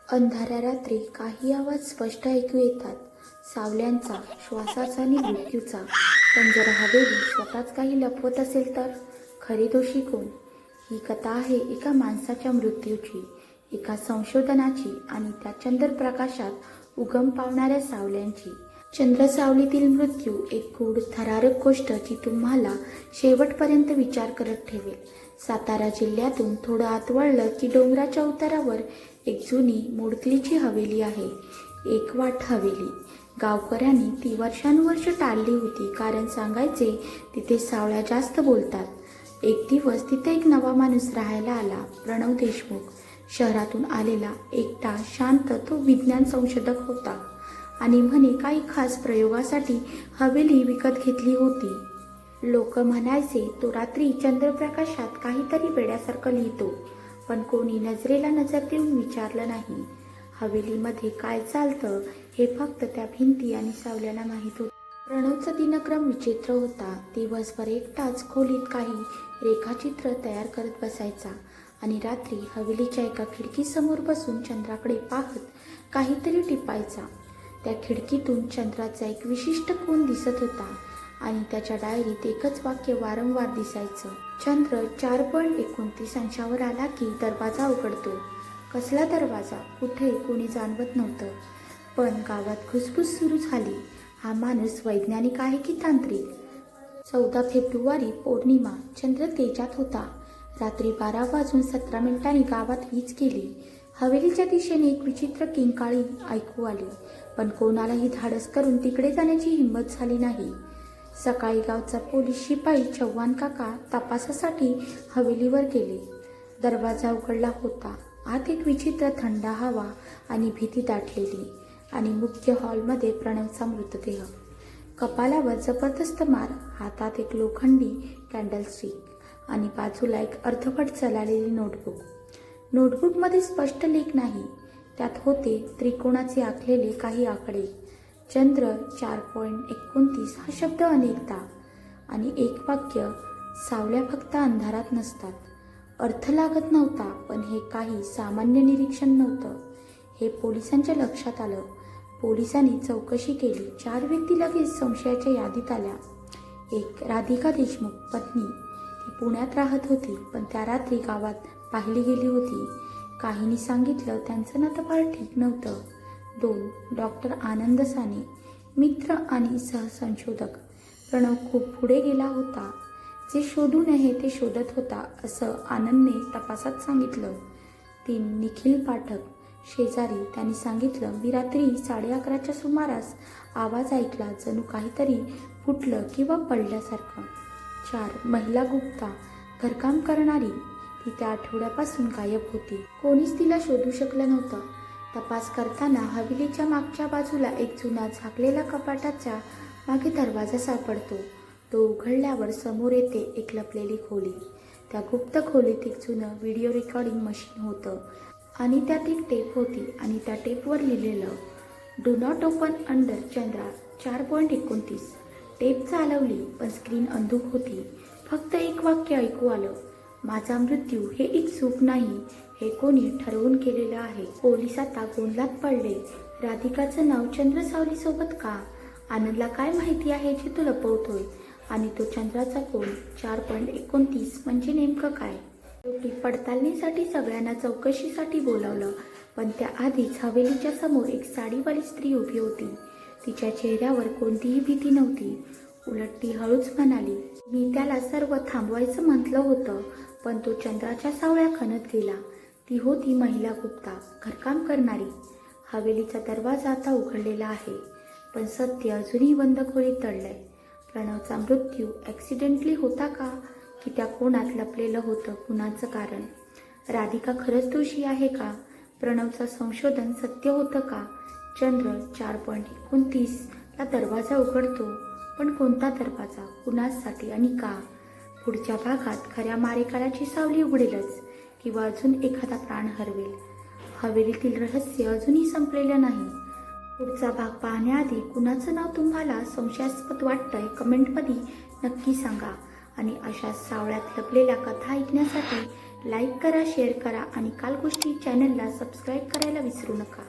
अंधाऱ्या रात्री काही आवाज स्पष्ट ऐकू येतात. सावल्यांचा, श्वासाचा आणि मृत्यूचा. पण जर हवेली स्वतःच काही लपवत असेल तर खरे दोषी कोण? ही कथा आहे एका माणसाच्या मृत्यूची, एका संशोधनाची आणि त्या चंद्रप्रकाशात उगम पावणाऱ्या सावल्यांची. चंद्रसावलीतील मृत्यू एक गूढ थरारक गोष्ट जी तुम्हाला शेवटपर्यंत विचार करत ठेवेल. सातारा जिल्ह्यातून थोडं आत वळलं की डोंगराच्या उतारावर एक जुनी मोडकलीची हवेली आहे. एकवाट हवेली. गावकऱ्यांनी ती वर्षानुवर्ष टाळली होती, कारण सांगायचे तिथे सावळ्या जास्त बोलतात. एक दिवस तिथे एक नवा माणूस राहायला आला, प्रणव देशमुख. शहरातून आलेला, एकटा, शांत. तो विज्ञान संशोधक होता आणि म्हणे काही खास प्रयोगासाठी हवेली विकत घेतली होती. लोक म्हणायचे तो रात्री चंद्रप्रकाशात काहीतरी वेड्यासारखं लिहितो, पण कोणी नजरेला नजर देऊन विचारलं नाही. हवेलीमध्ये काय चालतं हे फक्त त्या भिंती आणि सावल्याला माहीत होतं. प्रणवचा दिनक्रम विचित्र होता. दिवसभर एकटाच खोलीत काही रेखाचित्र तयार करत बसायचा आणि रात्री हवेलीच्या एका खिडकीसमोर बसून चंद्राकडे पाहत काहीतरी टिपायचा. त्या खिडकीतून चंद्राचा एक विशिष्ट कोन दिसत होता आणि त्याच्या डायरीत एकच वाक्य वारंवार दिसायचं. चंद्र 4.29 अंशावर आला की दरवाजा उघडतो. कसला दरवाजा, कुठे, कोणी जाणवत नव्हतं. पण गावात घुसफुस सुरू झाली. हा माणूस वैज्ञानिक आहे की तांत्रिक? 14 फेब्रुवारी पौर्णिमा. चंद्र तेजात होता. रात्री 12:17 गावात वीज गेली. हवेलीच्या दिशेने एक विचित्र किंकाळी ऐकू आली, पण कोणालाही धाडस करून तिकडे जाण्याची हिंमत झाली नाही. सकाळी गावचा पोलीस शिपाई चव्हाण काका तपासासाठी हवेलीवर गेले. दरवाजा उघडला होता. आत एक विचित्र थंड हवा आणि भीती दाटलेली, आणि मुख्य हॉलमध्ये प्रणवचा मृतदेह. कपालावर जबरदस्त मार, हातात एक लोखंडी कॅन्डलस्टिक आणि बाजूला एक अर्धवट जळालेली नोटबुक. नोटबुकमध्ये स्पष्ट लेख नाही. त्यात होते त्रिकोणाचे आखलेले काही आकडे. चंद्र 4.29 हा शब्द अनेकदा, आणि एक वाक्य, सावल्या फक्त अंधारात नसतात. अर्थ लागत नव्हता, पण हे काही सामान्य निरीक्षण नव्हतं हे पोलिसांच्या लक्षात आलं. पोलिसांनी चौकशी केली. 4 व्यक्ती लगेच संशयाच्या यादीत आल्या. एक, राधिका देशमुख, पत्नी. ती पुण्यात राहत होती, पण त्या रात्री गावात पाहिली गेली होती. काहींनी सांगितलं त्यांचं नातं फार ठीक नव्हतं. 2, डॉक्टर आनंद साने, मित्र आणि सहसंशोधक. प्रणव खूप पुढे गेला होता. जे शोधू नये ते शोधत होता, असं आनंदने तपासात सांगितलं. 3, निखिल पाठक, शेजारी. त्यांनी सांगितलं, मी रात्री 11:30च्या सुमारास आवाज ऐकला, जणू काहीतरी फुटलं किंवा पडल्यासारखं. 4, महिला गुप्ता, घरकाम करणारी. ती त्या आठवड्यापासून गायब होती. कोणीच तिला शोधू शकलं नव्हतं. तपास करताना हवेलीच्या मागच्या बाजूला एक जुना झाकलेला कपाटाच्या मागे दरवाजा सापडतो. तो उघडल्यावर समोर येते एक लपलेली खोली. त्या गुप्त खोलीत एक जुनं व्हिडिओ रेकॉर्डिंग मशीन होतं आणि त्यात एक टेप होती, आणि त्या टेपवर लिहिलेलं, do not open under Chandra 4.29. Tape चालवली, पण स्क्रीन अंधुक होती. फक्त एक वाक्य ऐकू आलं, माझा मृत्यू हे एक चूक नाही, हे कोणी ठरवून केलेलं आहे. पोलीस आता गोंधळात पडले. राधिकाचं नाव चंद्रसावलीसोबत का? आनंदला काय माहिती आहे जे तो लपवतोय? आणि तो चंद्राचा कोन 4.29 म्हणजे नेमकं काय? शेवटी पडताळणीसाठी सगळ्यांना चौकशीसाठी बोलावलं, पण त्याआधीच हवेलीच्या समोर एक साडीवाली स्त्री उभी होती. तिच्या चेहऱ्यावर कोणतीही भीती नव्हती. उलट ती हळूच म्हणाली, मी त्याला सर्व थांबवायचं म्हटलं होतं, पण तो चंद्राच्या सावळ्या खणत गेला. ती होती महिला गुप्ता, घरकाम करणारी. हवेलीचा दरवाजा आता उघडलेला आहे, पण सत्य अजूनही बंद खोलीत दडलंय. प्रणवचा मृत्यू ॲक्सिडेंटली होता का, की त्या कोणात लपलेलं होतं कुणाचं कारण? राधिका खरंच दोषी आहे का? प्रणवचं संशोधन सत्य होतं का? चंद्र 4.29 ला दरवाजा उघडतो, पण कोणता दरवाजा, कुणासाठी आणि का? पुढच्या भागात खऱ्या मारेकऱ्याची सावली उघडेलच, किंवा अजून एखादा प्राण हरवेल? हवेलीतील रहस्य अजूनही संपलेलं नाही. पुढचा भाग पाहण्याआधी कुणाचं नाव तुम्हाला संशयास्पद वाटतंय कमेंटमध्ये नक्की सांगा, आणि अशा सावळ्यात लपलेल्या कथा ऐकण्यासाठी लाईक करा, शेअर करा आणि कालगोष्टी चॅनलला सबस्क्राईब करायला विसरू नका.